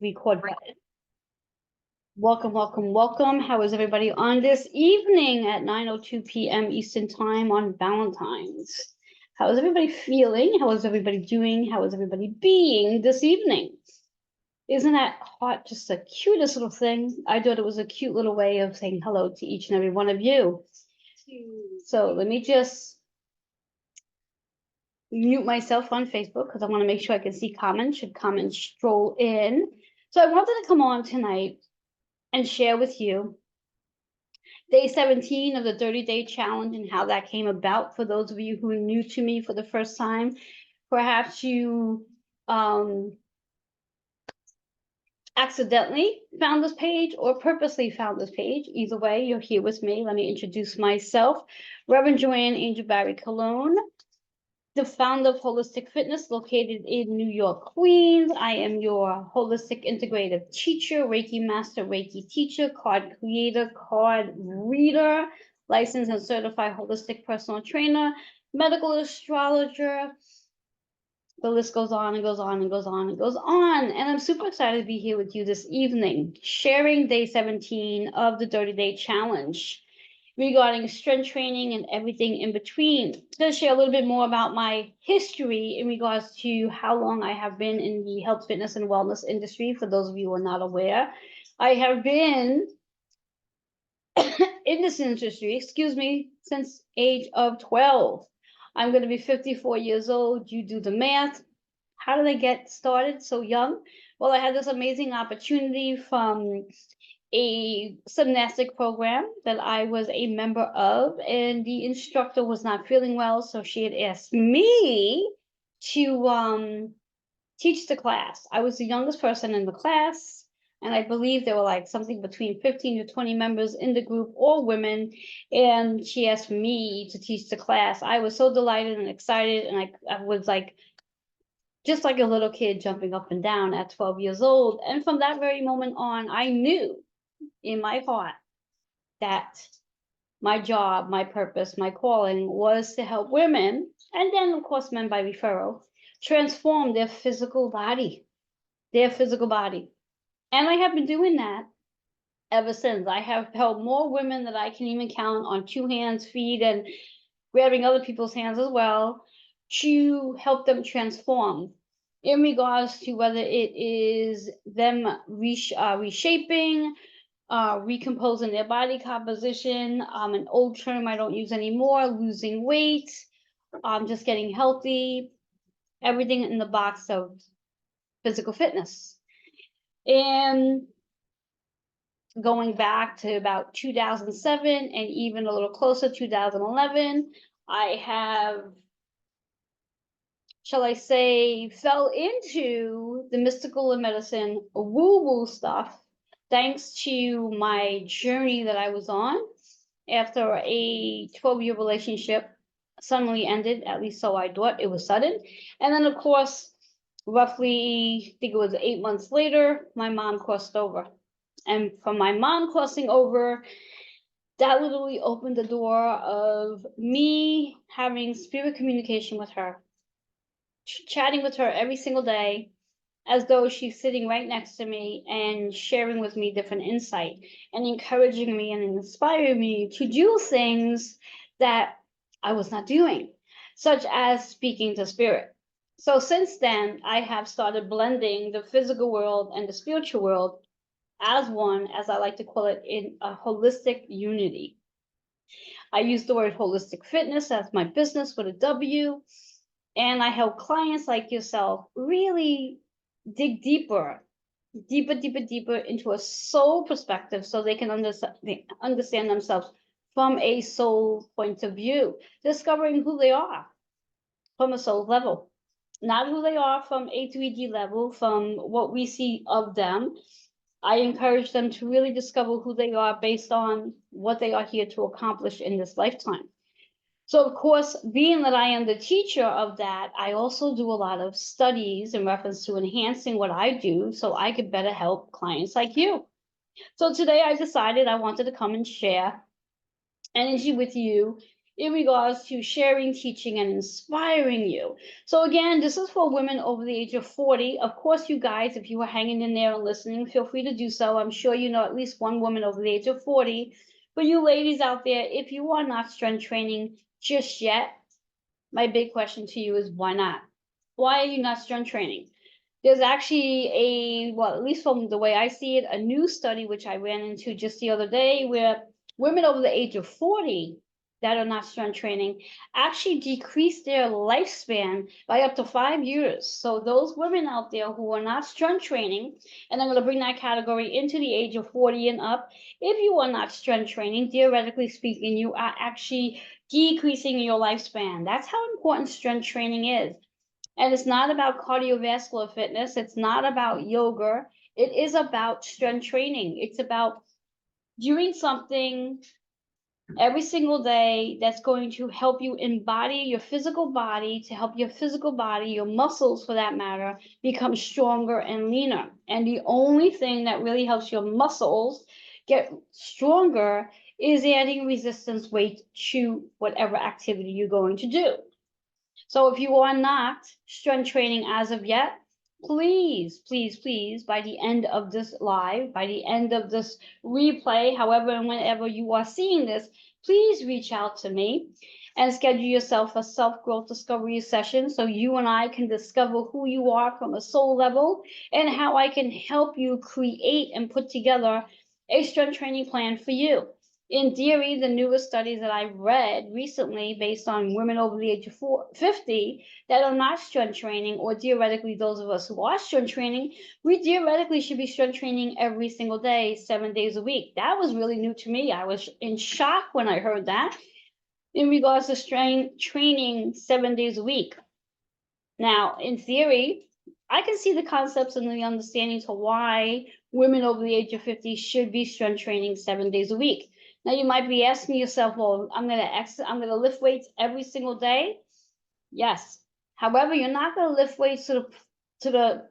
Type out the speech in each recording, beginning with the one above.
record button. Welcome, welcome, welcome. How is everybody on this evening at 9:02 p.m. Eastern Time on Valentine's? How is everybody feeling? How is everybody doing? How is everybody being this evening? Isn't that heart just the cutest little thing? I thought it was a cute little way of saying hello to each and every one of you. So let me just mute myself on Facebook because I want to make sure I can see comments. Should comments stroll in? So I wanted to come on tonight and share with you day 17 of the 30-day challenge and how that came about. For those of you who are new to me for the first time, perhaps you accidentally found this page or purposely found this page. Either way, you're here with me. Let me introduce myself. Reverend Joanne Angel Barry Cologne, the founder of Holistic Fitness, located in New York, Queens. I am your holistic integrative teacher, Reiki master, Reiki teacher, card creator, card reader, licensed and certified holistic personal trainer, medical astrologer. The list goes on and goes on and goes on and goes on. And I'm super excited to be here with you this evening, sharing day 17 of the 30-day challenge regarding strength training and everything in between. I'm going to share a little bit more about my history in regards to how long I have been in the health, fitness, and wellness industry. For those of you who are not aware, I have been in this industry, since age of 12. I'm going to be 54 years old. You do the math. How did I get started so young? Well, I had this amazing opportunity from a gymnastic program that I was a member of, and the instructor was not feeling well, so she had asked me to teach the class. I was the youngest person in the class, and I believe there were like something between 15 to 20 members in the group, all women, and she asked me to teach the class. I was so delighted and excited, and I was like just like a little kid jumping up and down at 12 years old. And from that very moment on, I knew in my heart that my job, my purpose, my calling was to help women, and then of course men by referral, transform their physical body. And I have been doing that ever since. I have helped more women than I can even count on two hands, feet, and grabbing other people's hands as well, to help them transform in regards to whether it is them reshaping, recomposing their body composition, an old term I don't use anymore, losing weight, just getting healthy, everything in the box of physical fitness. And going back to about 2007 and even a little closer, 2011, I have, shall I say, fell into the mystical and medicine woo-woo stuff, thanks to my journey that I was on after a 12-year relationship suddenly ended. At least so I thought. It was sudden. And then, of course, roughly, I think it was 8 months later, my mom crossed over. And from my mom crossing over, that literally opened the door of me having spirit communication with her, chatting with her every single day, as though she's sitting right next to me and sharing with me different insight and encouraging me and inspiring me to do things that I was not doing, such as speaking to spirit. So since then, I have started blending the physical world and the spiritual world as one, as I like to call it, in a holistic unity. I use the word holistic fitness as my business with a W, and I help clients like yourself really dig deeper into a soul perspective so they can understand themselves from a soul point of view, discovering who they are from a soul level, not who they are from a 3D level, from what we see of them. I encourage them to really discover who they are based on what they are here to accomplish in this lifetime. So, of course, being that I am the teacher of that, I also do a lot of studies in reference to enhancing what I do so I could better help clients like you. So today I decided I wanted to come and share energy with you in regards to sharing, teaching, and inspiring you. So again, this is for women over the age of 40. Of course, you guys, if you were hanging in there and listening, feel free to do so. I'm sure you know at least one woman over the age of 40. For you ladies out there, if you are not strength training just yet, my big question to you is why not? Why are you not strength training? There's actually well, at least from the way I see it, a new study which I ran into just the other day where women over the age of 40 that are not strength training actually decrease their lifespan by up to 5 years. So those women out there who are not strength training, and I'm going to bring that category into the age of 40 and up, if you are not strength training, theoretically speaking, you are actually decreasing your lifespan. That's how important strength training is. And it's not about cardiovascular fitness. It's not about yoga. It is about strength training. It's about doing something every single day that's going to help you embody your physical body, to help your physical body, your muscles for that matter, become stronger and leaner. And the only thing that really helps your muscles get stronger is adding resistance weight to whatever activity you're going to do. So if you are not strength training as of yet, please, please, please, by the end of this live, by the end of this replay, however and whenever you are seeing this, please reach out to me and schedule yourself a self-growth discovery session so you and I can discover who you are from a soul level and how I can help you create and put together a strength training plan for you. In theory, the newest studies that I've read recently based on women over the age of 50 that are not strength training, or theoretically those of us who are strength training, we theoretically should be strength training every single day, 7 days a week. That was really new to me. I was in shock when I heard that in regards to strength training 7 days a week. Now, in theory, I can see the concepts and the understanding to why women over the age of 50 should be strength training 7 days a week. Now you might be asking yourself, well, I'm gonna lift weights every single day. Yes. However, you're not gonna lift weights to the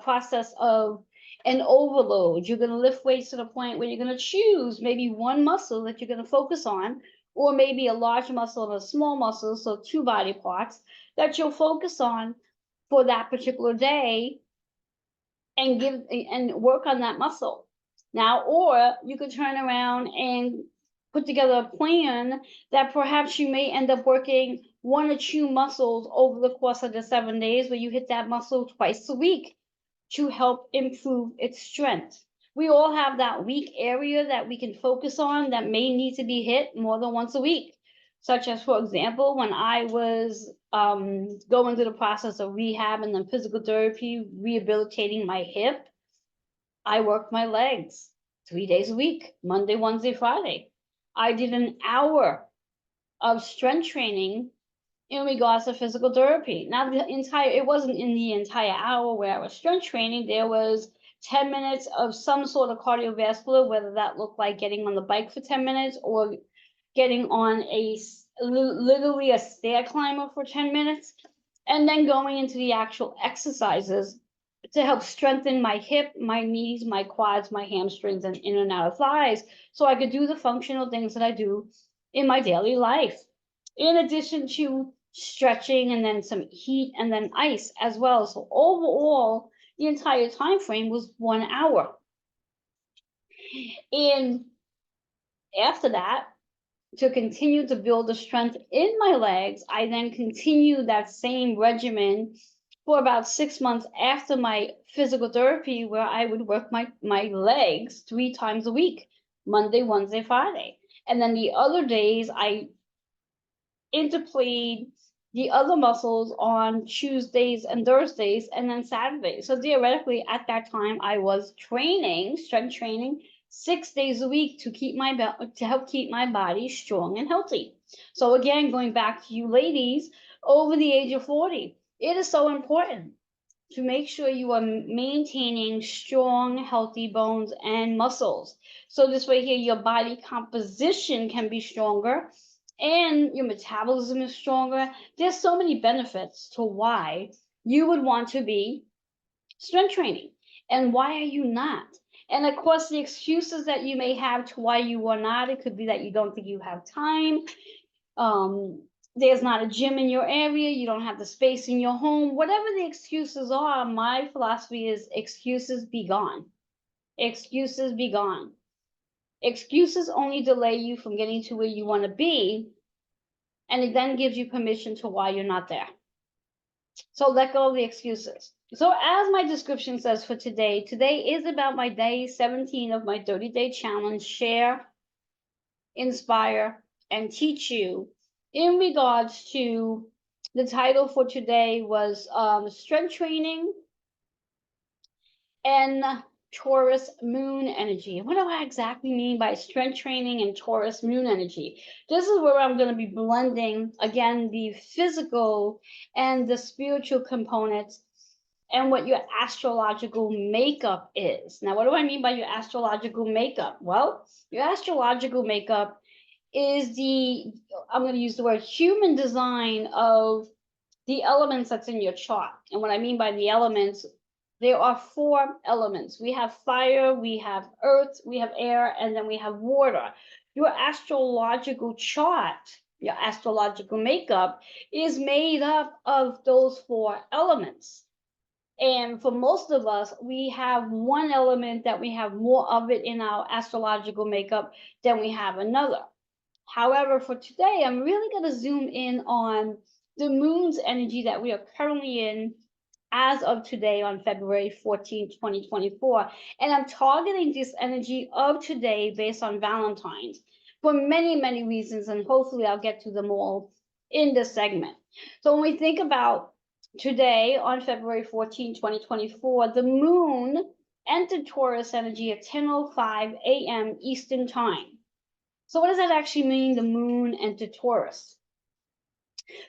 process of an overload. You're gonna lift weights to the point where you're gonna choose maybe one muscle that you're gonna focus on, or maybe a large muscle and a small muscle, so two body parts that you'll focus on for that particular day and work on that muscle. Now, or you could turn around and put together a plan that perhaps you may end up working one or two muscles over the course of the 7 days, where you hit that muscle twice a week to help improve its strength. We all have that weak area that we can focus on that may need to be hit more than once a week. Such as, for example, when I was going through the process of rehab and then physical therapy, rehabilitating my hip, I worked my legs 3 days a week, Monday, Wednesday, Friday. I did an hour of strength training in regards to physical therapy. Now, it wasn't in the entire hour where I was strength training. There was 10 minutes of some sort of cardiovascular, whether that looked like getting on the bike for 10 minutes or getting on literally a stair climber for 10 minutes, and then going into the actual exercises to help strengthen my hip, my knees, my quads, my hamstrings, and in and out of thighs, so I could do the functional things that I do in my daily life. In addition to stretching and then some heat and then ice as well. So overall, the entire time frame was 1 hour. And after that, to continue to build the strength in my legs, I then continued that same regimen for about 6 months after my physical therapy, where I would work my legs 3 times a week, Monday, Wednesday, Friday. And then the other days I interplayed the other muscles on Tuesdays and Thursdays and then Saturdays. So theoretically at that time I was training, strength training, 6 days a week to help keep my body strong and healthy. So again, going back to you ladies over the age of 40, it is so important to make sure you are maintaining strong, healthy bones and muscles. So this way here, your body composition can be stronger and your metabolism is stronger. There's so many benefits to why you would want to be strength training. And why are you not? And of course, the excuses that you may have to why you are not, it could be that you don't think you have time. There's not a gym in your area, you don't have the space in your home, whatever the excuses are, my philosophy is excuses be gone. Excuses be gone. Excuses only delay you from getting to where you want to be, and it then gives you permission to why you're not there. So let go of the excuses. So as my description says for today, today is about my day 17 of my 30-day challenge, share, inspire, and teach you. In regards to the title for today was strength training and Taurus moon energy. What do I exactly mean by strength training and Taurus moon energy? This is where I'm going to be blending, again, the physical and the spiritual components and what your astrological makeup is. Now, what do I mean by your astrological makeup? Well, your astrological makeup is the, I'm going to use the word human design of the elements that's in your chart. And what I mean by the elements, there are 4 elements. We have fire, we have earth, we have air, and then we have water. Your astrological chart, your astrological makeup is made up of those 4 elements. And for most of us, we have one element that we have more of it in our astrological makeup than we have another. However, for today, I'm really going to zoom in on the moon's energy that we are currently in as of today on February 14, 2024. And I'm targeting this energy of today based on Valentine's for many, many reasons. And hopefully I'll get to them all in this segment. So when we think about today on February 14, 2024, the moon entered Taurus energy at 10:05 a.m. Eastern time. So what does that actually mean, the moon entered Taurus?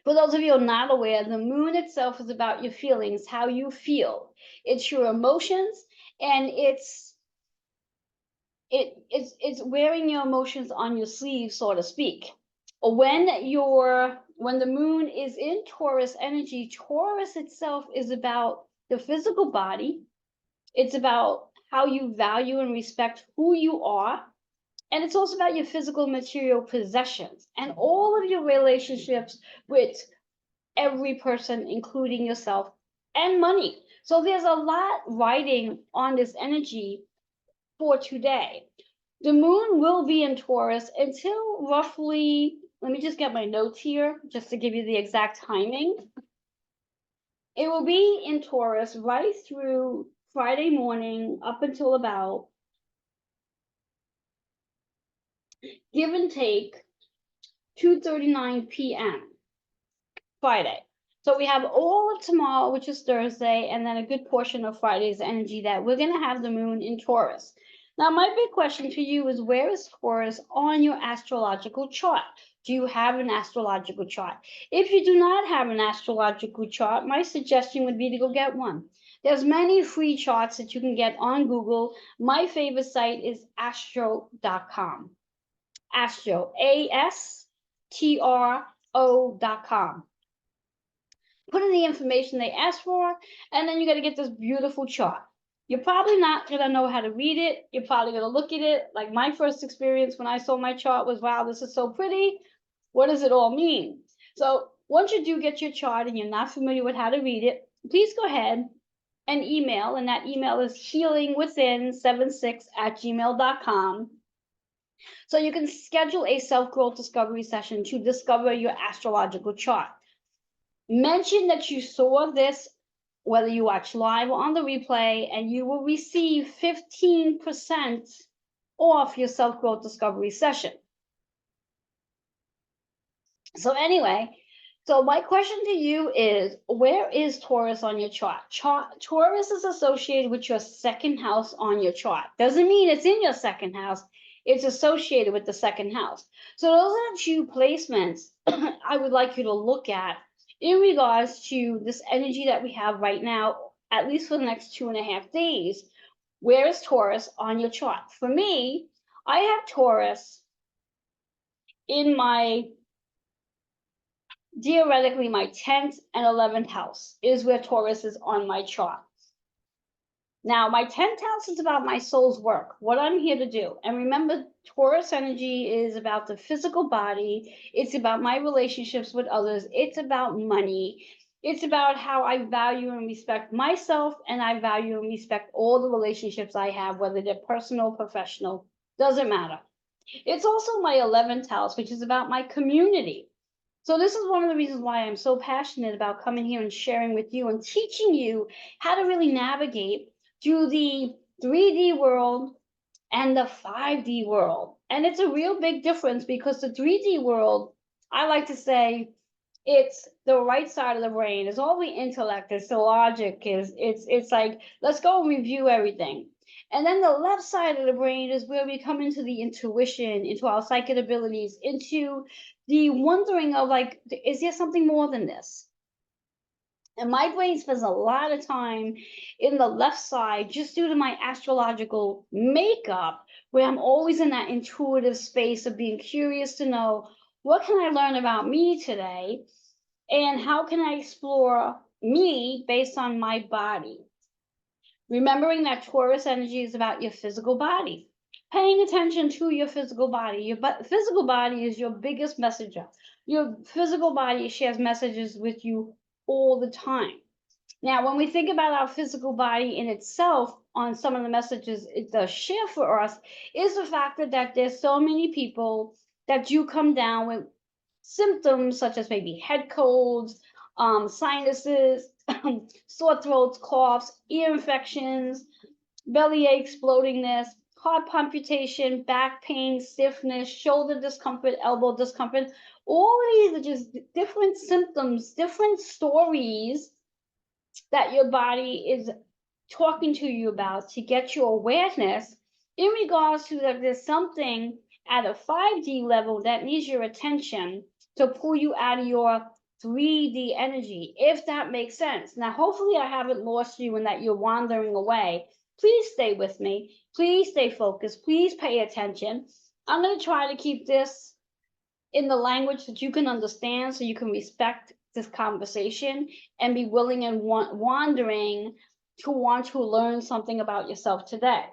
For those of you who are not aware, the moon itself is about your feelings, how you feel. It's your emotions, and it's wearing your emotions on your sleeve, so to speak. When the moon is in Taurus energy, Taurus itself is about the physical body. It's about how you value and respect who you are. And it's also about your physical material possessions and all of your relationships with every person, including yourself, and money. So there's a lot riding on this energy for today. The moon will be in Taurus until roughly, let me just get my notes here, just to give you the exact timing. It will be in Taurus right through Friday morning up until about, give and take, 2:39 p.m. Friday. So we have all of tomorrow, which is Thursday, and then a good portion of Friday's energy that we're going to have the moon in Taurus. Now, my big question to you is, where is Taurus on your astrological chart? Do you have an astrological chart? If you do not have an astrological chart, my suggestion would be to go get one. There's many free charts that you can get on Google. My favorite site is astro.com. Astro, ASTRO.com. Put in the information they ask for, and then you got to get this beautiful chart. You're probably not going to know how to read it. You're probably going to look at it. Like my first experience when I saw my chart was, wow, this is so pretty. What does it all mean? So once you do get your chart and you're not familiar with how to read it, please go ahead and email. And that email is healingwithin76@gmail.com. So you can schedule a self-growth discovery session to discover your astrological chart. Mention that you saw this, whether you watch live or on the replay, and you will receive 15% off your self-growth discovery session. So anyway, so my question to you is, where is Taurus on your chart? Taurus is associated with your second house on your chart. Doesn't mean it's in your second house. It's associated with the second house. So those are 2 placements I would like you to look at in regards to this energy that we have right now, at least for the next 2.5 days. Where is Taurus on your chart? For me, I have Taurus in theoretically my 10th and 11th house is where Taurus is on my chart. Now, my 10th house is about my soul's work, what I'm here to do. And remember, Taurus energy is about the physical body, it's about my relationships with others, it's about money, it's about how I value and respect myself, and I value and respect all the relationships I have, whether they're personal, professional, doesn't matter. It's also my 11th house, which is about my community. So this is one of the reasons why I'm so passionate about coming here and sharing with you and teaching you how to really navigate through the 3D world and the 5D world. And it's a real big difference because the 3D world, I like to say, it's the right side of the brain. It's all the intellect, it's the logic, it's like, let's go and review everything. And then the left side of the brain is where we come into the intuition, into our psychic abilities, into the wondering of like, is there something more than this? And my brain spends a lot of time in the left side just due to my astrological makeup, where I'm always in that intuitive space of being curious to know what can I learn about me today and how can I explore me based on my body. Remembering that Taurus energy is about your physical body. Paying attention to your physical body. Your physical body is your biggest messenger. Your physical body shares messages with you all the time. Now, when we think about our physical body in itself, on some of the messages it does share for us, is the fact that there's so many people that do come down with symptoms such as maybe head colds, sinuses, sore throats, coughs, ear infections, belly aches, bloatingness, heart palpitation, back pain, stiffness, shoulder discomfort, elbow discomfort. All of these are just different symptoms, different stories that your body is talking to you about to get your awareness in regards to that there's something at a 5D level that needs your attention to pull you out of your 3D energy, if that makes sense. Now, hopefully I haven't lost you and that you're wandering away. Please stay with me. Please stay focused. Please pay attention. I'm going to try to keep this in the language that you can understand so you can respect this conversation and be willing and wandering to want to learn something about yourself today.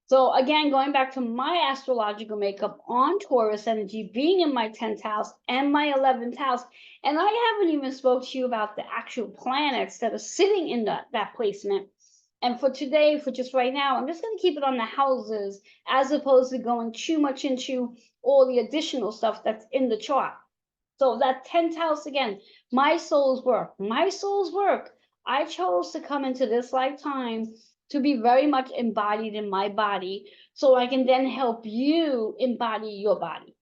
So again, going back to my astrological makeup on Taurus energy being in my 10th house and my 11th house, and I haven't even spoke to you about the actual planets that are sitting in that placement. And for today, for just right now, I'm just going to keep it on the houses as opposed to going too much into all the additional stuff that's in the chart. So that 10th house again, my soul's work, my soul's work. I chose to come into this lifetime to be very much embodied in my body so I can then help you embody your body,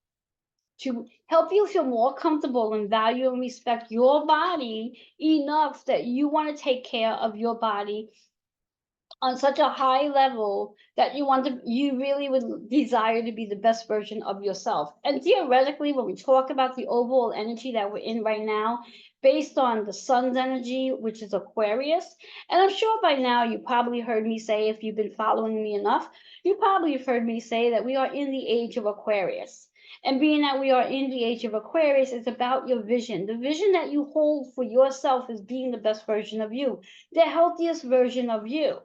to help you feel more comfortable and value and respect your body enough that you want to take care of your body on such a high level that you really would desire to be the best version of yourself. And theoretically, when we talk about the overall energy that we're in right now, based on the sun's energy, which is Aquarius, and I'm sure by now you probably heard me say, if you've been following me enough, you probably have heard me say that we are in the age of Aquarius. And being that we are in the age of Aquarius, it's about your vision. The vision that you hold for yourself is being the best version of you, the healthiest version of you.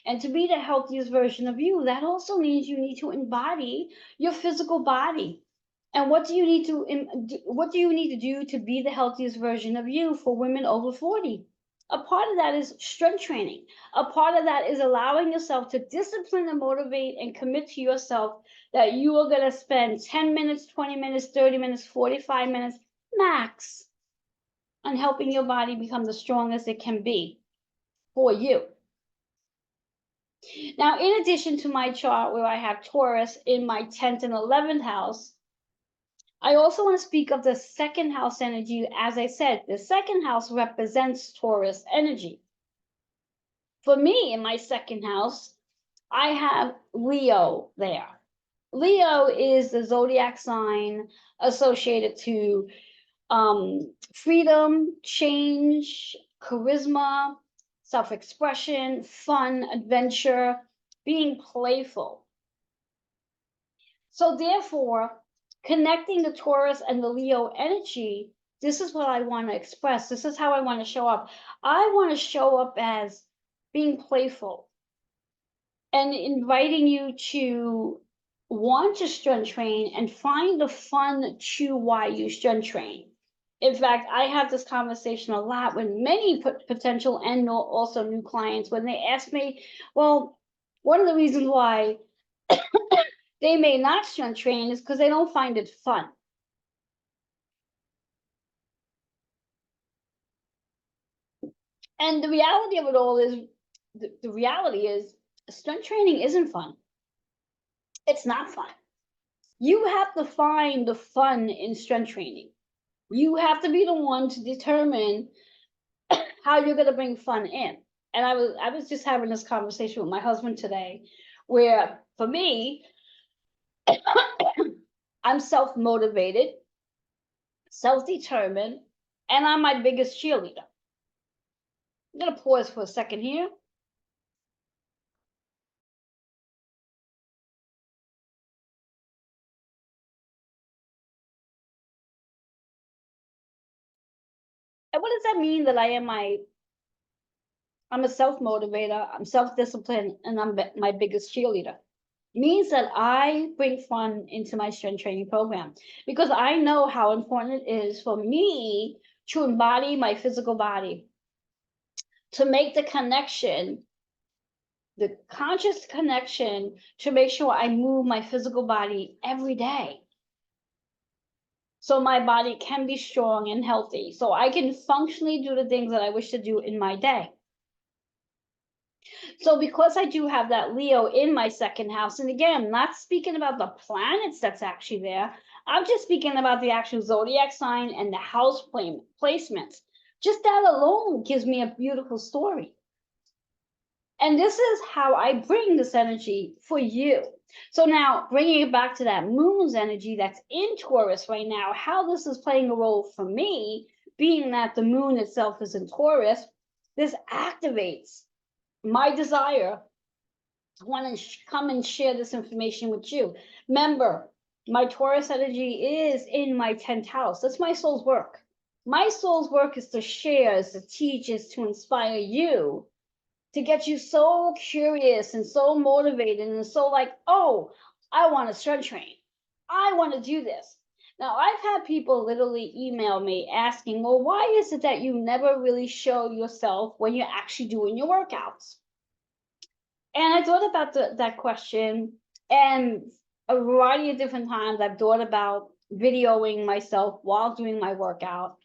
And to be the healthiest version of you, that also means you need to embody your physical body. And what do you need to do to be the healthiest version of you for women over 40? A part of that is strength training. A part of that is allowing yourself to discipline and motivate and commit to yourself that you are going to spend 10 minutes, 20 minutes, 30 minutes, 45 minutes max on helping your body become the strongest it can be for you. Now, in addition to my chart where I have Taurus in my 10th and 11th house, I also want to speak of the second house energy. As I said, the second house represents Taurus energy. For me, in my second house, I have Leo there. Leo is the zodiac sign associated to freedom, change, charisma, self-expression, fun, adventure, being playful. So therefore, connecting the Taurus and the Leo energy, this is what I want to express. This is how I want to show up. I want to show up as being playful, and inviting you to want to strength train and find the fun to why you strength train. In fact, I have this conversation a lot with many potential and also new clients when they ask me, well, one of the reasons why they may not strength train is because they don't find it fun. And the reality of it all is, the reality is, strength training isn't fun. It's not fun. You have to find the fun in strength training. You have to be the one to determine how you're going to bring fun in. And I was just having this conversation with my husband today, where for me, I'm self-motivated, self-determined, and I'm my biggest cheerleader. I'm going to pause for a second here. And what does that mean, that I'm a self-motivator, I'm self-disciplined, and I'm my biggest cheerleader? Means that I bring fun into my strength training program, because I know how important it is for me to embody my physical body, to make the connection, the conscious connection, to make sure I move my physical body every day, so my body can be strong and healthy, so I can functionally do the things that I wish to do in my day. So because I do have that Leo in my second house, and again, I'm not speaking about the planets that's actually there. I'm just speaking about the actual zodiac sign and the house placements. Just that alone gives me a beautiful story. And this is how I bring this energy for you. So now, bringing it back to that moon's energy that's in Taurus right now, how this is playing a role for me, being that the moon itself is in Taurus, this activates my desire to want to come and share this information with you. Remember, my Taurus energy is in my 10th house. That's my soul's work. My soul's work is to share, is to teach, is to inspire you, to get you so curious and so motivated and so like, oh, I want to strength train. I want to do this. Now, I've had people literally email me asking, well, why is it that you never really show yourself when you're actually doing your workouts? And I thought about that question, and a variety of different times I've thought about videoing myself while doing my workout.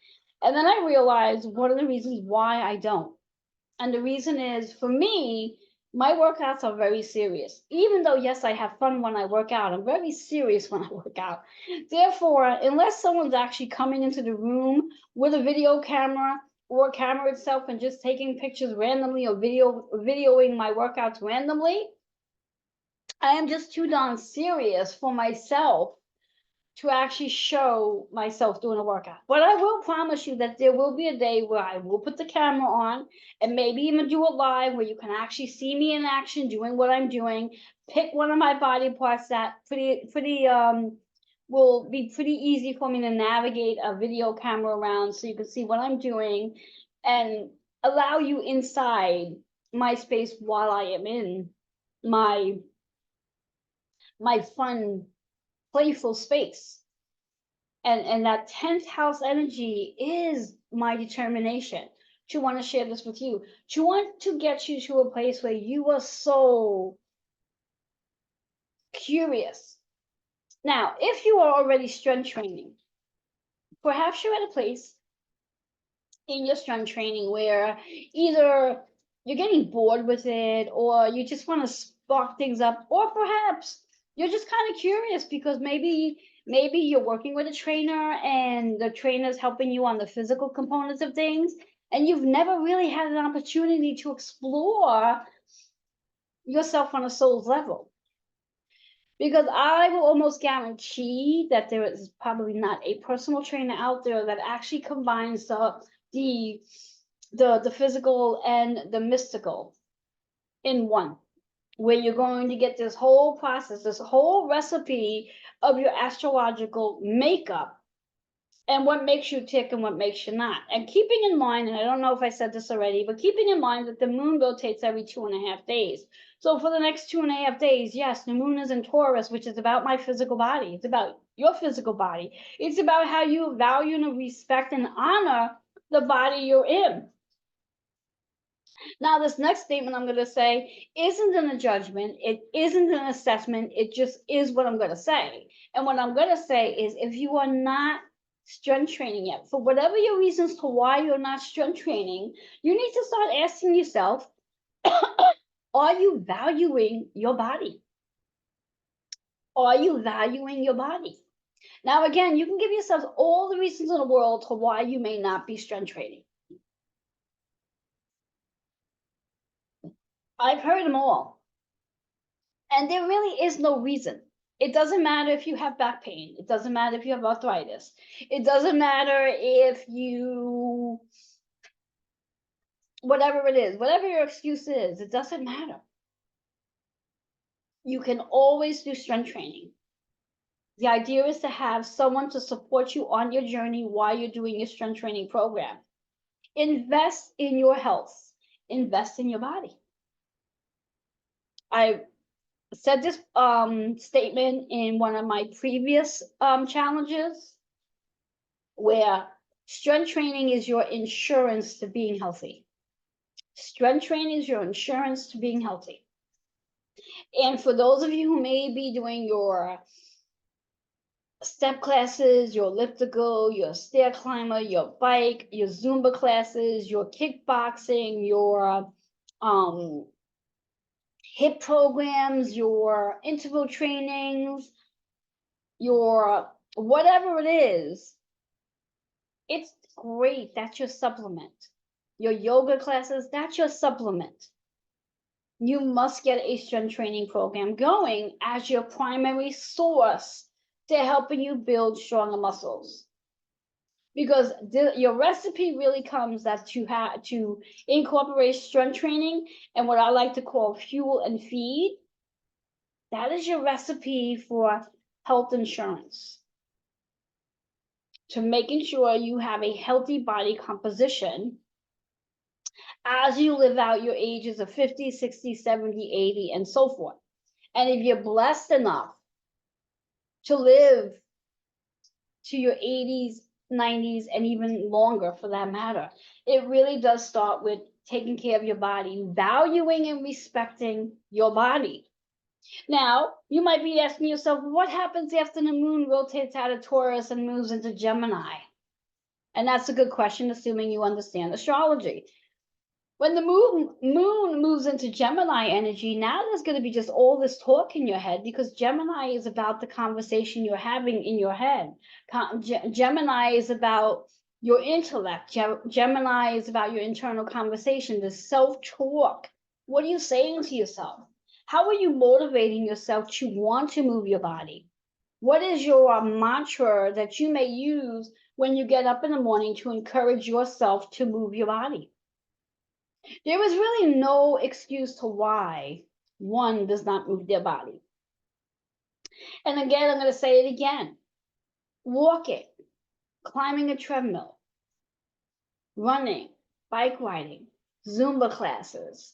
And then I realized one of the reasons why I don't. And the reason is, for me, my workouts are very serious. Even though, yes, I have fun when I work out, I'm very serious when I work out. Therefore, unless someone's actually coming into the room with a video camera or camera itself and just taking pictures randomly or videoing my workouts randomly, I am just too darn serious for myself to actually show myself doing a workout. But I will promise you that there will be a day where I will put the camera on and maybe even do a live where you can actually see me in action doing what I'm doing. Pick one of my body parts that will be pretty easy for me to navigate a video camera around, so you can see what I'm doing and allow you inside my space while I am in my fun, playful space. And that 10th house energy is my determination to want to share this with you, to want to get you to a place where you are so curious. Now, if you are already strength training, perhaps you're at a place in your strength training where either you're getting bored with it, or you just want to spark things up, or perhaps you're just kind of curious because maybe you're working with a trainer and the trainer's helping you on the physical components of things, and you've never really had an opportunity to explore yourself on a soul's level. Because I will almost guarantee that there is probably not a personal trainer out there that actually combines the physical and the mystical in one, where you're going to get this whole process, this whole recipe of your astrological makeup and what makes you tick and what makes you not. And keeping in mind, and I don't know if I said this already, but keeping in mind that the moon rotates every 2.5 days. So for the next 2.5 days, yes, the moon is in Taurus, which is about my physical body. It's about your physical body. It's about how you value and respect and honor the body you're in. Now, this next statement I'm going to say isn't a judgment. It isn't an assessment. It just is what I'm going to say. And what I'm going to say is if you are not strength training yet, for whatever your reasons to why you're not strength training, you need to start asking yourself, are you valuing your body? Are you valuing your body? Now, again, you can give yourself all the reasons in the world to why you may not be strength training. I've heard them all. And there really is no reason. It doesn't matter if you have back pain. It doesn't matter if you have arthritis. It doesn't matter if you, whatever it is, whatever your excuse is, it doesn't matter. You can always do strength training. The idea is to have someone to support you on your journey while you're doing your strength training program. Invest in your health. Invest in your body. I said this statement in one of my previous challenges, where strength training is your insurance to being healthy. Strength training is your insurance to being healthy. And for those of you who may be doing your step classes, your elliptical, your stair climber, your bike, your Zumba classes, your kickboxing, your HIIT programs, your interval trainings, your whatever it is, it's great. That's your supplement. Your yoga classes, that's your supplement. You must get a strength training program going as your primary source to helping you build stronger muscles. Because your recipe really comes that you have to incorporate strength training and what I like to call fuel and feed. That is your recipe for health insurance. To making sure you have a healthy body composition as you live out your ages of 50, 60, 70, 80, and so forth. And if you're blessed enough to live to your 80s, 90s, and even longer for that matter, it really does start with taking care of your body, valuing and respecting your body. Now, you might be asking yourself, what happens after the moon rotates out of Taurus and moves into Gemini? And that's a good question, assuming you understand astrology. When the moon moves into Gemini energy, now there's going to be just all this talk in your head, because Gemini is about the conversation you're having in your head. Gemini is about your intellect. Gemini is about your internal conversation, the self-talk. What are you saying to yourself? How are you motivating yourself to want to move your body? What is your mantra that you may use when you get up in the morning to encourage yourself to move your body? There is really no excuse to why one does not move their body. And again, I'm going to say it again. Walking, climbing a treadmill, running, bike riding, Zumba classes,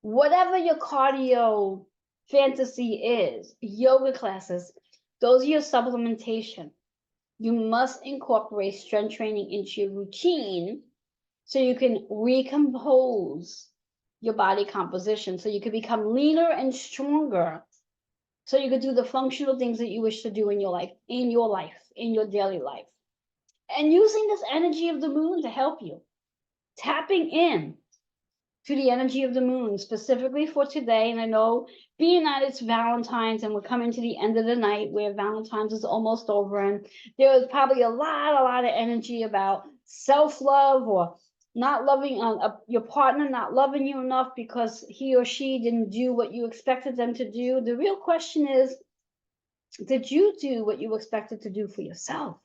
whatever your cardio fantasy is, yoga classes, those are your supplementation. You must incorporate strength training into your routine so you can recompose your body composition, so you can become leaner and stronger, so you can do the functional things that you wish to do in your life, in your daily life. And using this energy of the moon to help you, tapping in to the energy of the moon specifically for today. And I know, being that it's Valentine's and we're coming to the end of the night where Valentine's is almost over, and there was probably a lot of energy about self-love, or not loving your partner, not loving you enough because he or she didn't do what you expected them to do. The real question is, did you do what you expected to do for yourself?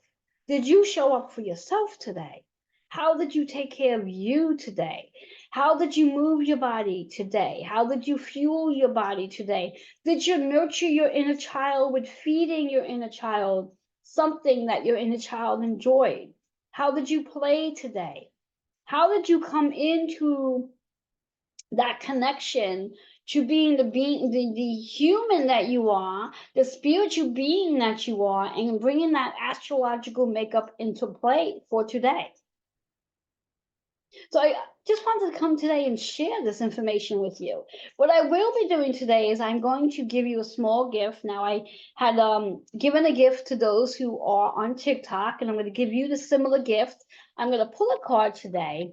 Did you show up for yourself today? How did you take care of you today? How did you move your body today? How did you fuel your body today? Did you nurture your inner child with feeding your inner child something that your inner child enjoyed? How did you play today? How did you come into that connection to being the human that you are, the spiritual being that you are, and bringing that astrological makeup into play for today? So I just wanted to come today and share this information with you. What I will be doing today is I'm going to give you a small gift. Now, I had given a gift to those who are on TikTok, and I'm going to give you the similar gift. I'm going to pull a card today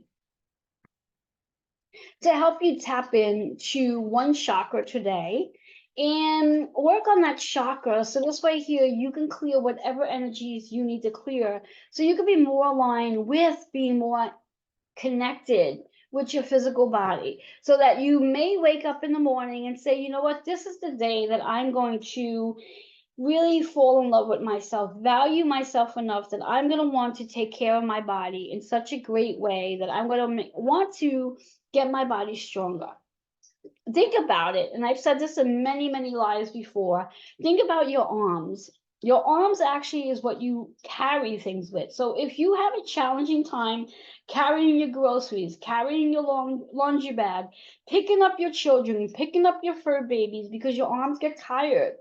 to help you tap into one chakra today and work on that chakra. So this way here, you can clear whatever energies you need to clear, so you can be more aligned with being more connected with your physical body, so that you may wake up in the morning and say, you know what, this is the day that I'm going to really fall in love with myself, value myself enough that I'm going to want to take care of my body in such a great way that I'm going to want to get my body stronger. Think about it, and I've said this in many, many lives before. Think about your arms. Your arms actually is what you carry things with. So if you have a challenging time carrying your groceries, carrying your laundry bag, picking up your children, picking up your fur babies because your arms get tired,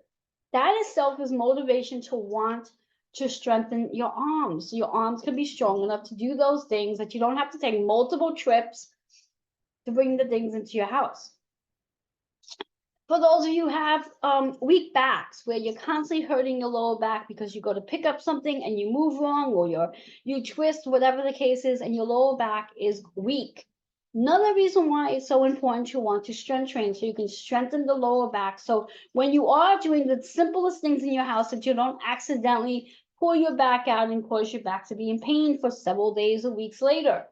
that itself is motivation to want to strengthen your arms. Your arms can be strong enough to do those things, that you don't have to take multiple trips to bring the things into your house. For those of you who have weak backs, where you're constantly hurting your lower back because you go to pick up something and you move wrong, or you twist, whatever the case is, and your lower back is weak. Another reason why it's so important to want to strength train, so you can strengthen the lower back. So when you are doing the simplest things in your house, that you don't accidentally pull your back out and cause your back to be in pain for several days or weeks later.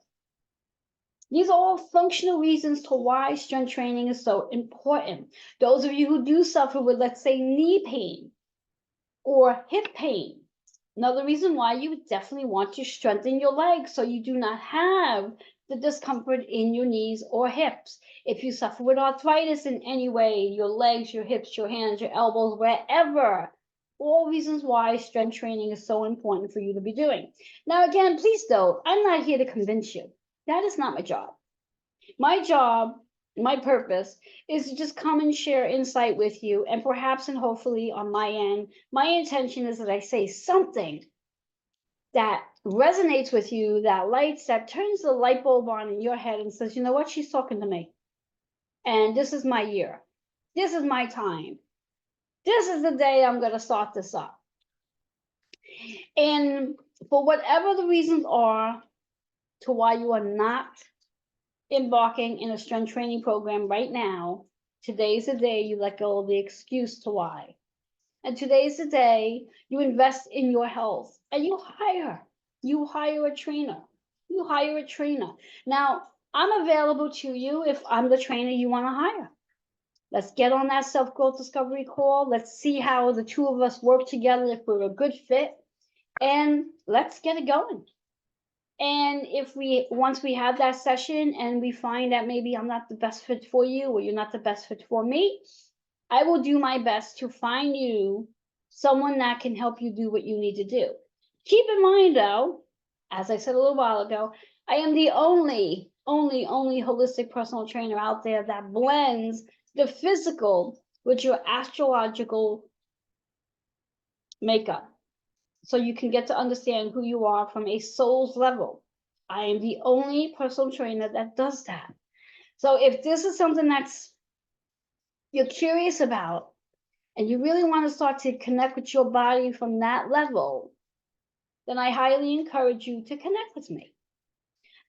These are all functional reasons to why strength training is so important. Those of you who do suffer with, let's say, knee pain or hip pain, another reason why you would definitely want to strengthen your legs, so you do not have the discomfort in your knees or hips. If you suffer with arthritis in any way, your legs, your hips, your hands, your elbows, wherever, all reasons why strength training is so important for you to be doing. Now, again, please don't, I'm not here to convince you. That is not my job. My job, my purpose, is to just come and share insight with you, and perhaps and hopefully on my end, my intention is that I say something that resonates with you, that lights, that turns the light bulb on in your head and says, you know what, she's talking to me. And this is my year. This is my time. This is the day I'm going to start this up. And for whatever the reasons are to why you are not embarking in a strength training program right now, today's the day you let go of the excuse to why. And today's the day you invest in your health, and you hire a trainer. You hire a trainer. Now, I'm available to you if I'm the trainer you want to hire. Let's get on that self-growth discovery call. Let's see how the two of us work together, if we're a good fit, and let's get it going. And if once we have that session and we find that maybe I'm not the best fit for you, or you're not the best fit for me, I will do my best to find you someone that can help you do what you need to do. Keep in mind though, as I said a little while ago, I am the only holistic personal trainer out there that blends the physical with your astrological makeup, so you can get to understand who you are from a soul's level. I am the only personal trainer that does that. So if this is something that's you're curious about, and you really want to start to connect with your body from that level, then I highly encourage you to connect with me.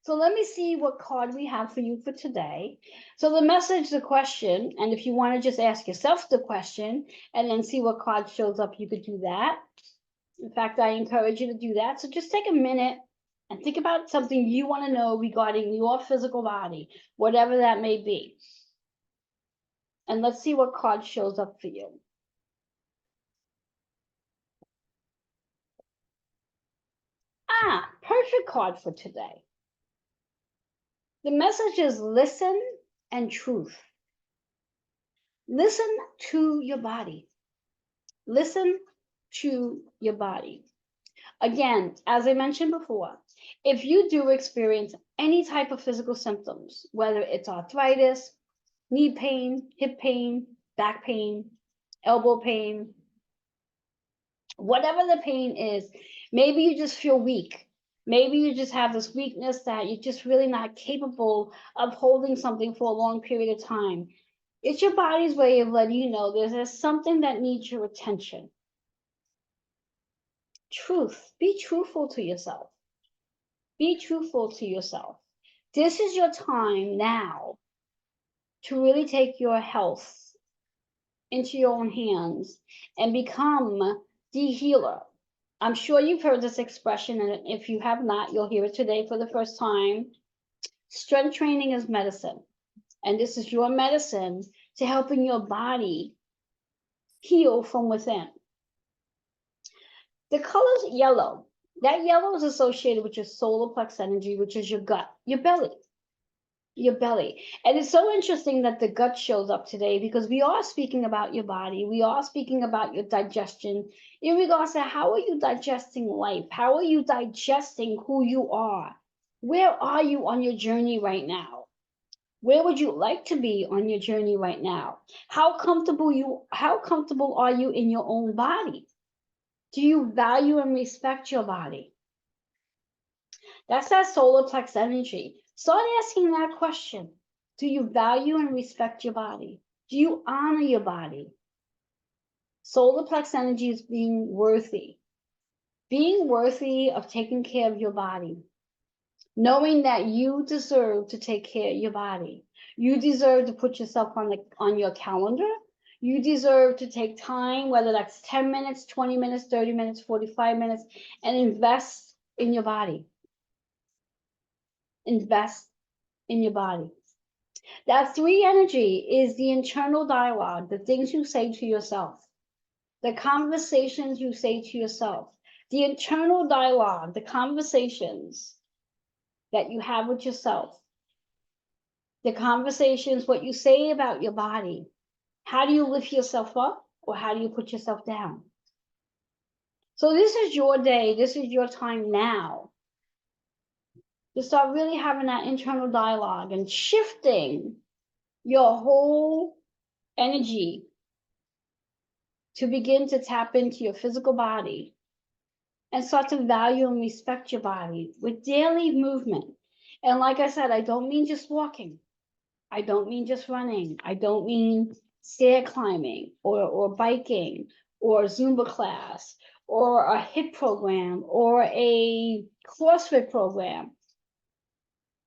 So let me see what card we have for you for today. So the message, the question, and if you want to just ask yourself the question and then see what card shows up, you could do that. In fact, I encourage you to do that. So just take a minute and think about something you want to know regarding your physical body, whatever that may be. And let's see what card shows up for you. Perfect card for today. The message is listen and truth. Listen to your body. Listen to your body. Again, as I mentioned before, if you do experience any type of physical symptoms, whether it's arthritis, knee pain, hip pain, back pain, elbow pain, whatever the pain is, maybe you just feel weak. Maybe you just have this weakness that you're just really not capable of holding something for a long period of time. It's your body's way of letting you know there's something that needs your attention. Truth. Be truthful to yourself. Be truthful to yourself. This is your time now to really take your health into your own hands and become the healer. I'm sure you've heard this expression, and if you have not, you'll hear it today for the first time. Strength training is medicine, and this is your medicine to helping your body heal from within. The color's yellow. That yellow is associated with your solar plex energy, which is your gut, your belly. Your belly. And it's so interesting that the gut shows up today because we are speaking about your body. We are speaking about your digestion in regards to how are you digesting life? How are you digesting who you are? Where are you on your journey right now? Where would you like to be on your journey right now? How comfortable are you in your own body? Do you value and respect your body? That's that solar plex energy. Start asking that question. Do you value and respect your body? Do you honor your body? Solar plex energy is being worthy of taking care of your body, knowing that you deserve to take care of your body. You deserve to put yourself on your calendar. You deserve to take time, whether that's 10 minutes, 20 minutes, 30 minutes, 45 minutes, and invest in your body. Invest in your body. That 3 energy is the internal dialogue, the things you say to yourself, the conversations you say to yourself, the internal dialogue, the conversations that you have with yourself, the conversations, what you say about your body. How do you lift yourself up or how do you put yourself down? So this is your day. This is your time now to start really having that internal dialogue and shifting your whole energy to begin to tap into your physical body and start to value and respect your body with daily movement. And like I said, I don't mean just walking. I don't mean just running. I don't mean stair climbing or biking or Zumba class or a HIIT program or a CrossFit program.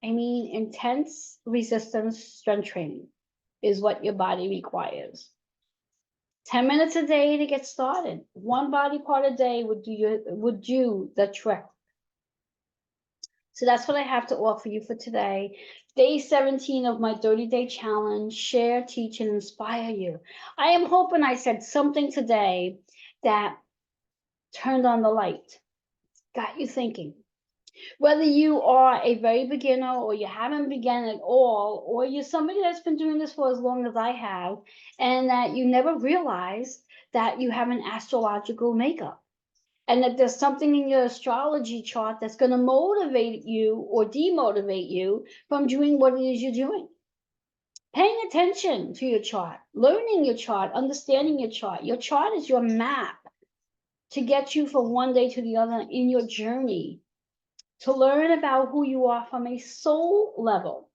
I mean intense resistance strength training is what your body requires. 10 minutes a day to get started. One body part a day would do the trick. So that's what I have to offer you for today. Day 17 of my 30-day challenge, share, teach, and inspire you. I am hoping I said something today that turned on the light, got you thinking. Whether you are a very beginner or you haven't begun at all, or you're somebody that's been doing this for as long as I have, and that you never realized that you have an astrological makeup, and that there's something in your astrology chart that's going to motivate you or demotivate you from doing what it is you're doing. Paying attention to your chart, learning your chart, understanding your chart. Your chart is your map to get you from one day to the other in your journey, to learn about who you are from a soul level.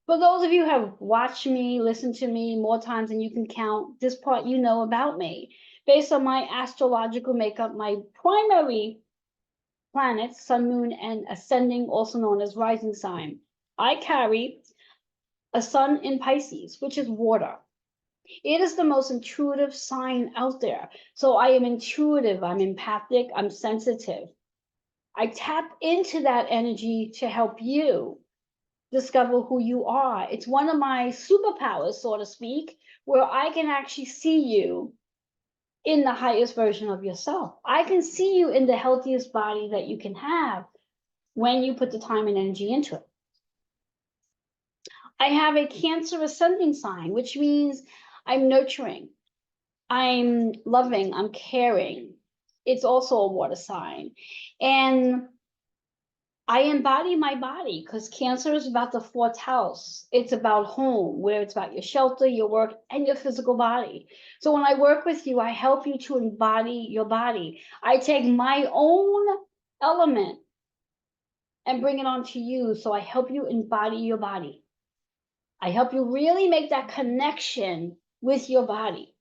For those of you who have watched me, listened to me more times than you can count, this part you know about me. Based on my astrological makeup, my primary planets, sun, moon, and ascending, also known as rising sign, I carry a sun in Pisces, which is water. It is the most intuitive sign out there. So I am intuitive, I'm empathic, I'm sensitive. I tap into that energy to help you discover who you are. It's one of my superpowers, so to speak, where I can actually see you in the highest version of yourself. I can see you in the healthiest body that you can have when you put the time and energy into it. I have a Cancer ascending sign, which means I'm nurturing, I'm loving, I'm caring. it's also a water sign. And I embody my body because Cancer is about the fourth house. It's about home, where it's about your shelter, your work, and your physical body. So when I work with you, I help you to embody your body. I take my own element and bring it onto you. So I help you embody your body. I help you really make that connection with your body.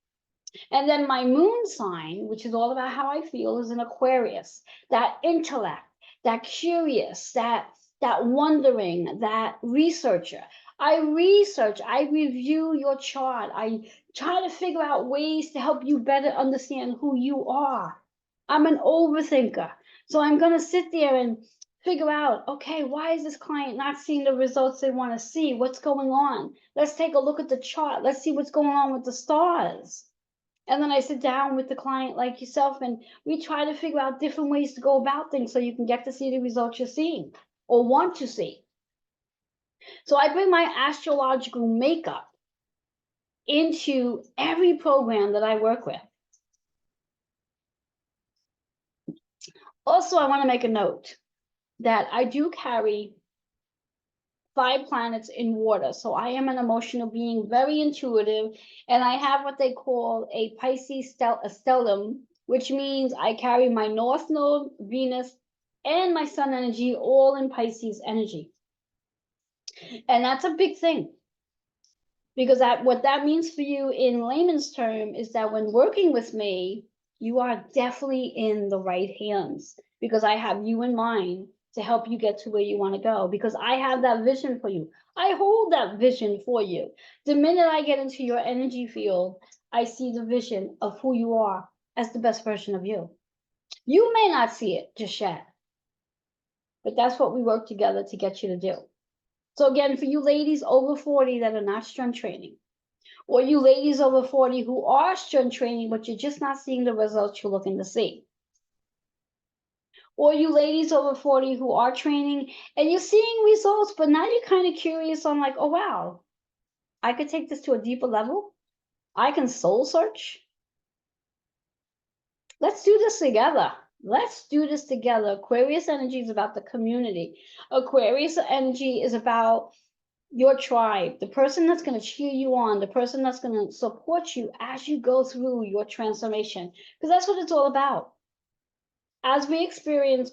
And then my moon sign, which is all about how I feel, is an Aquarius. That intellect, that curious, that wondering, that researcher. I research, I review your chart. I try to figure out ways to help you better understand who you are. I'm an overthinker. So I'm going to sit there and figure out, okay, why is this client not seeing the results they want to see? What's going on? Let's take a look at the chart. Let's see what's going on with the stars. And then I sit down with the client like yourself, and we try to figure out different ways to go about things so you can get to see the results you're seeing or want to see. So I bring my astrological makeup into every program that I work with. Also, I want to make a note that I do carry 5 planets in water. So I am an emotional being, very intuitive, and I have what they call a Pisces stellium, which means I carry my North Node, Venus, and my Sun energy all in Pisces energy. And that's a big thing. Because what that means for you in layman's term is that when working with me, you are definitely in the right hands, because I have you in mind to help you get to where you want to go, because I have that vision for you. I hold that vision for you. The minute I get into your energy field, I see the vision of who you are as the best version of you. You may not see it just yet, but that's what we work together to get you to do. So again, for you ladies over 40 that are not strength training, or you ladies over 40 who are strength training, but you're just not seeing the results you're looking to see. Or you ladies over 40 who are training and you're seeing results, but now you're kind of curious on like, oh, wow, I could take this to a deeper level. I can soul search. Let's do this together. Let's do this together. Aquarius energy is about the community. Aquarius energy is about your tribe, the person that's going to cheer you on, the person that's going to support you as you go through your transformation, because that's what it's all about. As we experience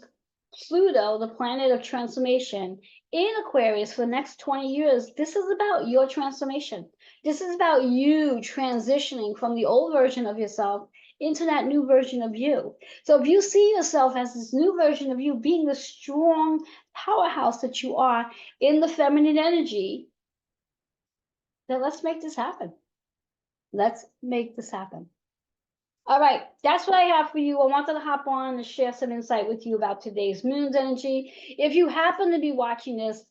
Pluto, the planet of transformation, in Aquarius for the next 20 years, this is about your transformation. This is about you transitioning from the old version of yourself into that new version of you. So if you see yourself as this new version of you, being the strong powerhouse that you are in the feminine energy, then let's make this happen. Let's make this happen. All right, that's what I have for you. I wanted to hop on and share some insight with you about today's moon's energy. If you happen to be watching this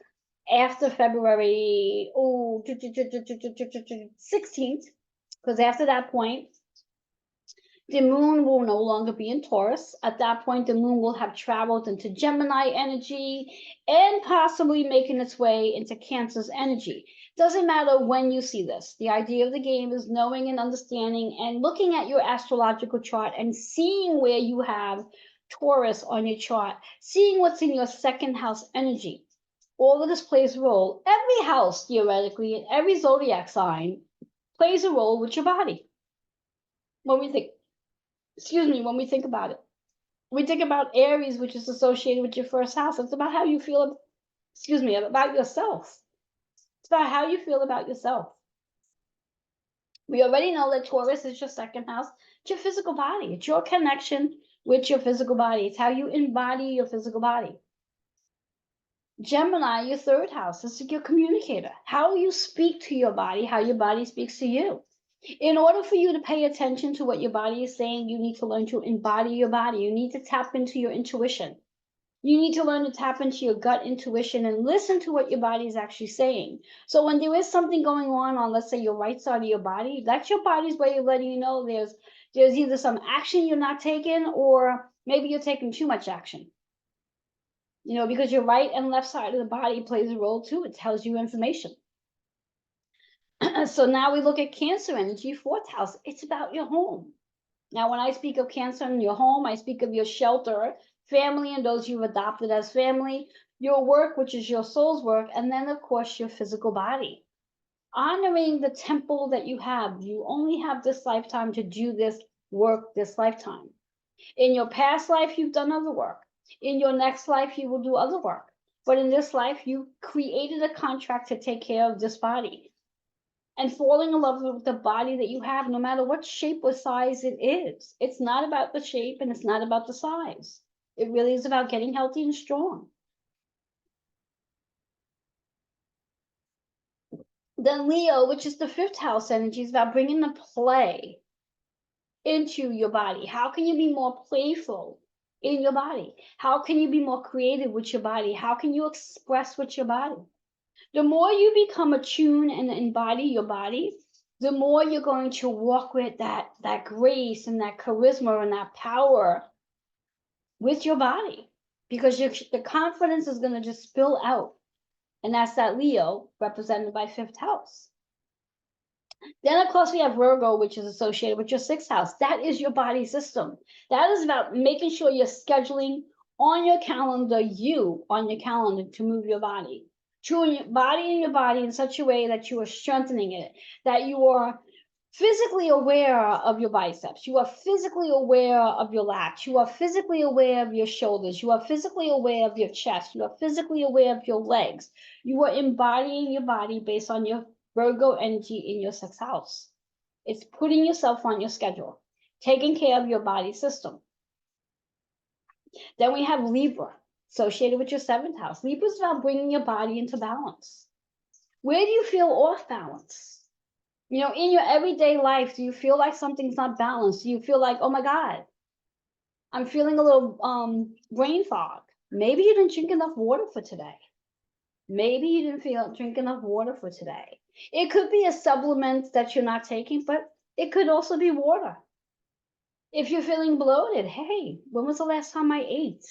after February 16th, because after that point, the moon will no longer be in Taurus. At that point, the moon will have traveled into Gemini energy and possibly making its way into Cancer's energy. Doesn't matter when you see this. The idea of the game is knowing and understanding and looking at your astrological chart and seeing where you have Taurus on your chart, seeing what's in your second house energy. All of this plays a role. Every house, theoretically, and every zodiac sign plays a role with your body. When we think about it. We think about Aries, which is associated with your first house. It's about how you feel, about yourself. It's about how you feel about yourself. We already know that Taurus is your second house. It's your physical body. It's your connection with your physical body. It's how you embody your physical body. Gemini, your third house, is your communicator. How you speak to your body, how your body speaks to you. In order for you to pay attention to what your body is saying, you need to learn to embody your body. You need to tap into your intuition. You need to learn to tap into your gut intuition and listen to what your body is actually saying. So when there is something going on, let's say, your right side of your body, that's your body's way of letting you know there's either some action you're not taking, or maybe you're taking too much action. Because your right and left side of the body plays a role too. It tells you information. So now we look at Cancer energy, fourth house. It's about your home. Now, when I speak of Cancer in your home, I speak of your shelter, family, and those you've adopted as family, your work, which is your soul's work, and then, of course, your physical body. Honoring the temple that you have. You only have this lifetime to do this work this lifetime. In your past life, you've done other work. In your next life, you will do other work. But in this life, you created a contract to take care of this body. And falling in love with the body that you have, no matter what shape or size it is. It's not about the shape and it's not about the size. It really is about getting healthy and strong. Then Leo, which is the fifth house energy, is about bringing the play into your body. How can you be more playful in your body? How can you be more creative with your body? How can you express with your body? The more you become attuned and embody your body, the more you're going to walk with that grace and that charisma and that power with your body, because the confidence is going to just spill out. And that's that Leo represented by fifth house. Then, of course, we have Virgo, which is associated with your sixth house. That is your body system. That is about making sure you're scheduling on your calendar, to move your body, tune your body in such a way that you are strengthening it, that you are physically aware of your biceps, you are physically aware of your lats, you are physically aware of your shoulders, you are physically aware of your chest, you are physically aware of your legs. You are embodying your body based on your Virgo energy in your sixth house. It's putting yourself on your schedule, taking care of your body system. Then we have Libra, associated with your seventh house. Libra is about bringing your body into balance. Where do you feel off balance? You know, in your everyday life, do you feel like something's not balanced? Do you feel like, oh my God, I'm feeling a little brain fog? Maybe you didn't drink enough water for today. Maybe you didn't drink enough water for today. It could be a supplement that you're not taking, but it could also be water. If you're feeling bloated, hey, when was the last time I ate?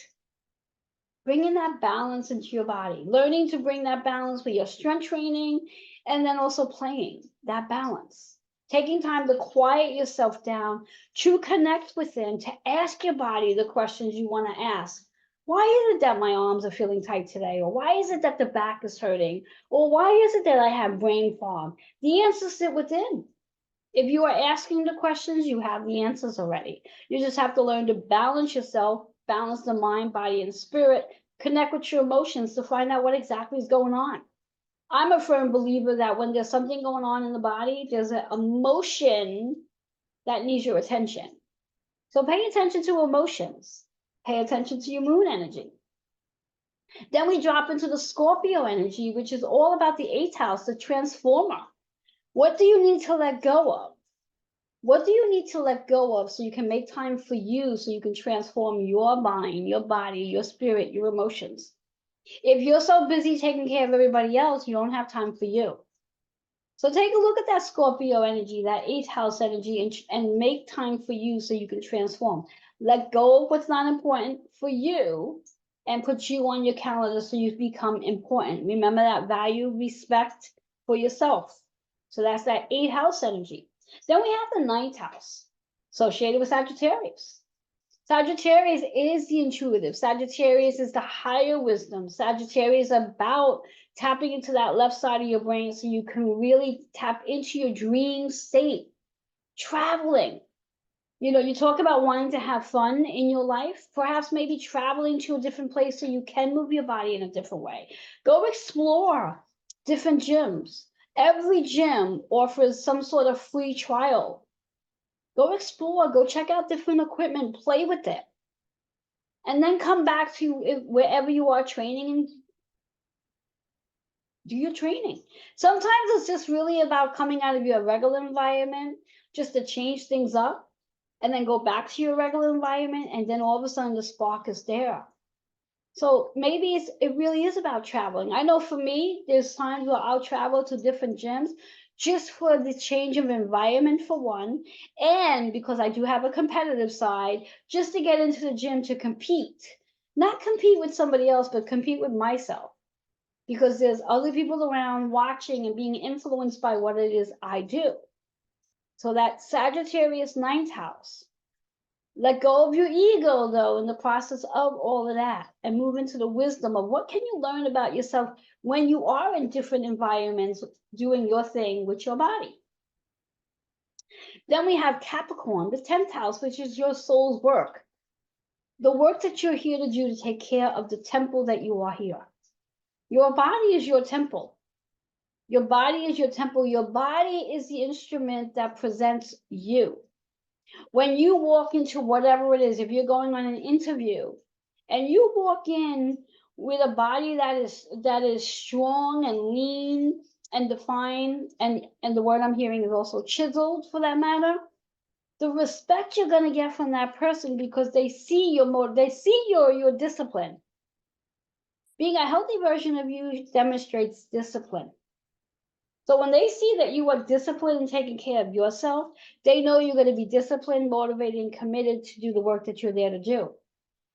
Bringing that balance into your body, learning to bring that balance with your strength training, and then also playing that balance. Taking time to quiet yourself down, to connect within, to ask your body the questions you want to ask. Why is it that my arms are feeling tight today? Or why is it that the back is hurting? Or why is it that I have brain fog? The answers sit within. If you are asking the questions, you have the answers already. You just have to learn to balance yourself, balance the mind, body, and spirit, connect with your emotions to find out what exactly is going on. I'm a firm believer that when there's something going on in the body, there's an emotion that needs your attention. So pay attention to emotions. Pay attention to your moon energy. Then we drop into the Scorpio energy, which is all about the eighth house, the transformer. What do you need to let go of? What do you need to let go of so you can make time for you, so you can transform your mind, your body, your spirit, your emotions? If you're so busy taking care of everybody else, you don't have time for you. So take a look at that Scorpio energy, that eighth house energy, and make time for you so you can transform. Let go of what's not important for you and put you on your calendar so you become important. Remember that value, respect for yourself. So that's that eighth house energy. Then we have the ninth house associated with Sagittarius. Sagittarius is the intuitive. Sagittarius is the higher wisdom. Sagittarius is about tapping into that left side of your brain so you can really tap into your dream state. Traveling. You know, you talk about wanting to have fun in your life, perhaps maybe traveling to a different place so you can move your body in a different way. Go explore different gyms. Every gym offers some sort of free trial. Go explore, go check out different equipment, play with it. And then come back to wherever you are training and do your training. Sometimes it's just really about coming out of your regular environment just to change things up and then go back to your regular environment. And then all of a sudden the spark is there. So maybe it really is about traveling. I know for me, there's times where I'll travel to different gyms just for the change of environment for one, and because I do have a competitive side, just to get into the gym to compete. Not compete with somebody else, but compete with myself. Because there's other people around watching and being influenced by what it is I do. So that Sagittarius ninth house Let go of your ego, though, in the process of all of that, and move into the wisdom of what can you learn about yourself when you are in different environments doing your thing with your body. Then we have Capricorn, the 10th house, which is your soul's work. The work that you're here to do to take care of the temple that you are here. Your body is your temple. Your body is your temple. Your body is the instrument that presents you. When you walk into whatever it is, if you're going on an interview and you walk in with a body that is strong and lean and defined, and the word I'm hearing is also chiseled for that matter, the respect you're going to get from that person, because they see your discipline. Being a healthy version of you demonstrates discipline. So when they see that you are disciplined and taking care of yourself, they know you're going to be disciplined, motivated, and committed to do the work that you're there to do.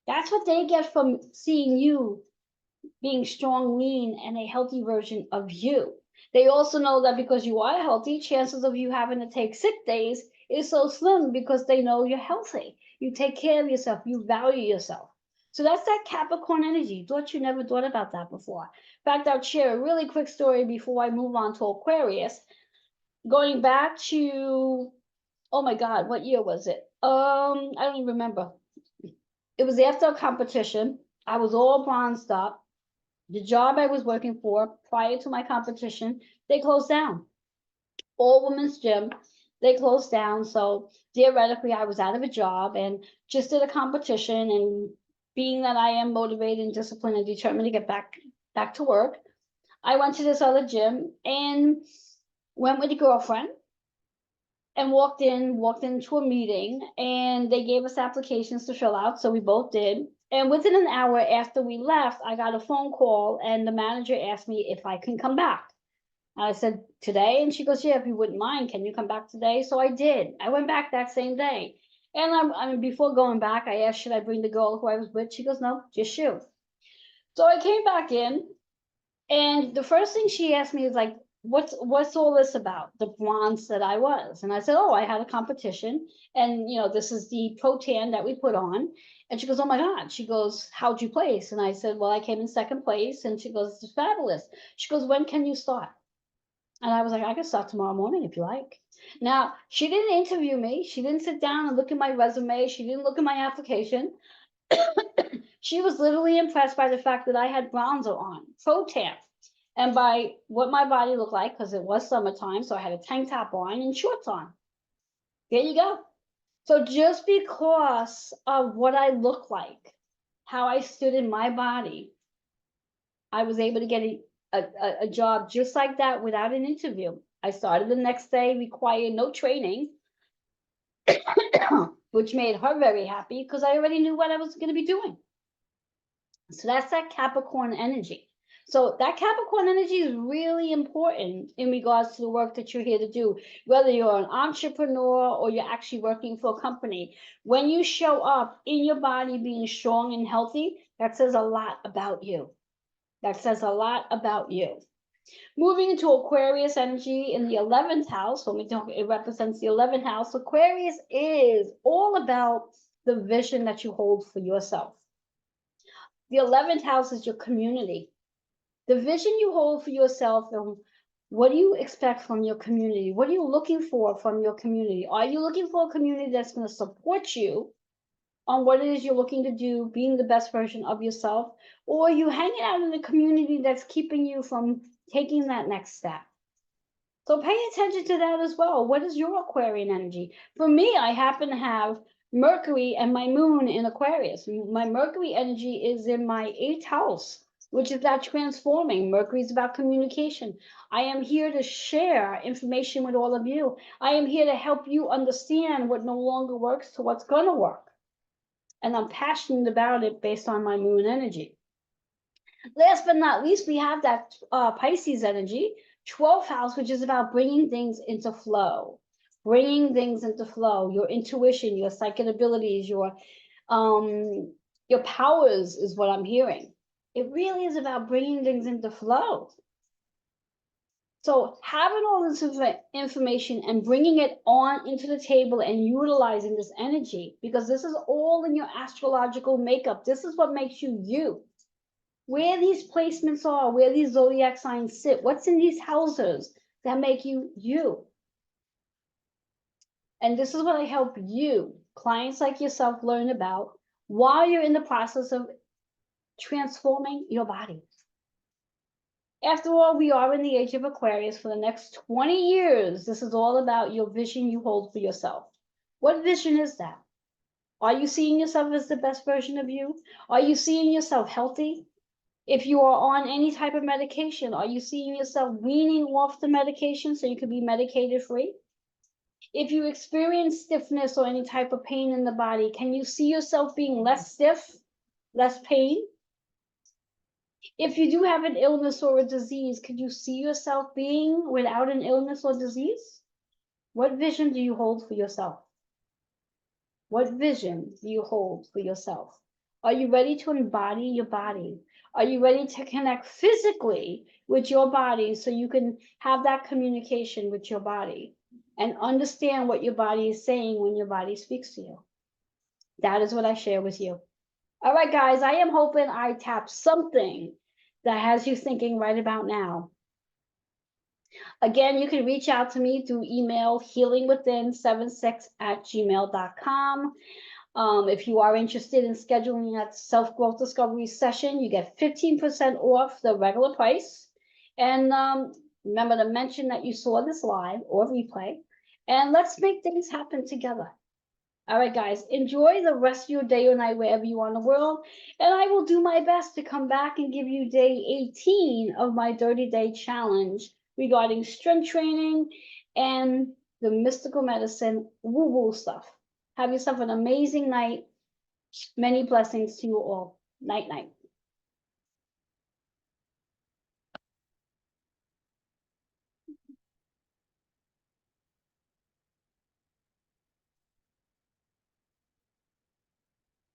That's what they get from seeing you being strong, lean, and a healthy version of you. They also know that because you are healthy, chances of you having to take sick days is so slim, because they know you're healthy. You take care of yourself. You value yourself. So that's that Capricorn energy. Thought you never thought about that before. In fact, I'll share a really quick story before I move on to Aquarius. Going back to, oh my God, what year was it? I don't even remember. It was after a competition. I was all bronzed up. The job I was working for prior to my competition, they closed down. All women's gym, they closed down. So theoretically, I was out of a job and just did a competition. And being that I am motivated and disciplined and determined to get back to work, I went to this other gym and went with a girlfriend and walked into a meeting, and they gave us applications to fill out. So we both did. And within an hour after we left, I got a phone call, and the manager asked me if I can come back. I said, today? And she goes, yeah, if you wouldn't mind, can you come back today? So I did. I went back that same day. And I mean, before going back, I asked, should I bring the girl who I was with? She goes, no, just you. So I came back in, and the first thing she asked me is like, what's all this about? The bronze that I was. And I said, oh, I had a competition, and this is the pro tan that we put on. And she goes, oh my God. She goes, how'd you place? And I said, well, I came in second place. And she goes, it's fabulous. She goes, when can you start? And I was like, I can start tomorrow morning if you like. Now, she didn't interview me. She didn't sit down and look at my resume. She didn't look at my application. She was literally impressed by the fact that I had bronzer on, pro tan, and by what my body looked like, because it was summertime. So I had a tank top on and shorts on. There you go. So just because of what I look like, how I stood in my body, I was able to get a job just like that without an interview. I started the next day, required no training, which made her very happy because I already knew what I was going to be doing. So that's that Capricorn energy. So that Capricorn energy is really important in regards to the work that you're here to do, whether you're an entrepreneur or you're actually working for a company. When you show up in your body being strong and healthy, that says a lot about you. That says a lot about you. Moving into Aquarius energy in the 11th house, when we talk, it represents the 11th house. Aquarius is all about the vision that you hold for yourself. The 11th house is your community. The vision you hold for yourself, and what do you expect from your community? What are you looking for from your community? Are you looking for a community that's going to support you on what it is you're looking to do, being the best version of yourself? Or are you hanging out in a community that's keeping you from taking that next step? So pay attention to that as well. What is your Aquarian energy? For me, I happen to have Mercury and my moon in Aquarius. My Mercury energy is in my 8th house, which is that transforming. Mercury is about communication. I am here to share information with all of you. I am here to help you understand what no longer works to what's going to work. And I'm passionate about it based on my moon energy. Last but not least, we have that Pisces energy, 12th house, which is about bringing things into flow. Bringing things into flow, your intuition, your psychic abilities, your powers is what I'm hearing. It really is about bringing things into flow. So having all this information and bringing it on into the table and utilizing this energy, because this is all in your astrological makeup. This is what makes you you. Where these placements are, where these zodiac signs sit, what's in these houses that make you you. And this is what I help you, clients like yourself, learn about while you're in the process of transforming your body. After all, we are in the age of Aquarius for the next 20 years. This is all about your vision you hold for yourself. What vision is that? Are you seeing yourself as the best version of you? Are you seeing yourself healthy? If you are on any type of medication, are you seeing yourself weaning off the medication so you can be medicated free? If you experience stiffness or any type of pain in the body, can you see yourself being less stiff, less pain? If you do have an illness or a disease, could you see yourself being without an illness or disease? What vision do you hold for yourself? What vision do you hold for yourself? Are you ready to embody your body? Are you ready to connect physically with your body so you can have that communication with your body and understand what your body is saying when your body speaks to you? That is what I share with you. All right, guys, I am hoping I tapped something that has you thinking right about now. Again, you can reach out to me through email, healingwithin76@gmail.com. If you are interested in scheduling that self-growth discovery session, you get 15% off the regular price. And remember to mention that you saw this live or replay. And let's make things happen together. All right, guys, enjoy the rest of your day or night wherever you are in the world. And I will do my best to come back and give you day 18 of my 30-day challenge regarding strength training and the mystical medicine woo-woo stuff. Have yourself an amazing night. Many blessings to you all. Night, night.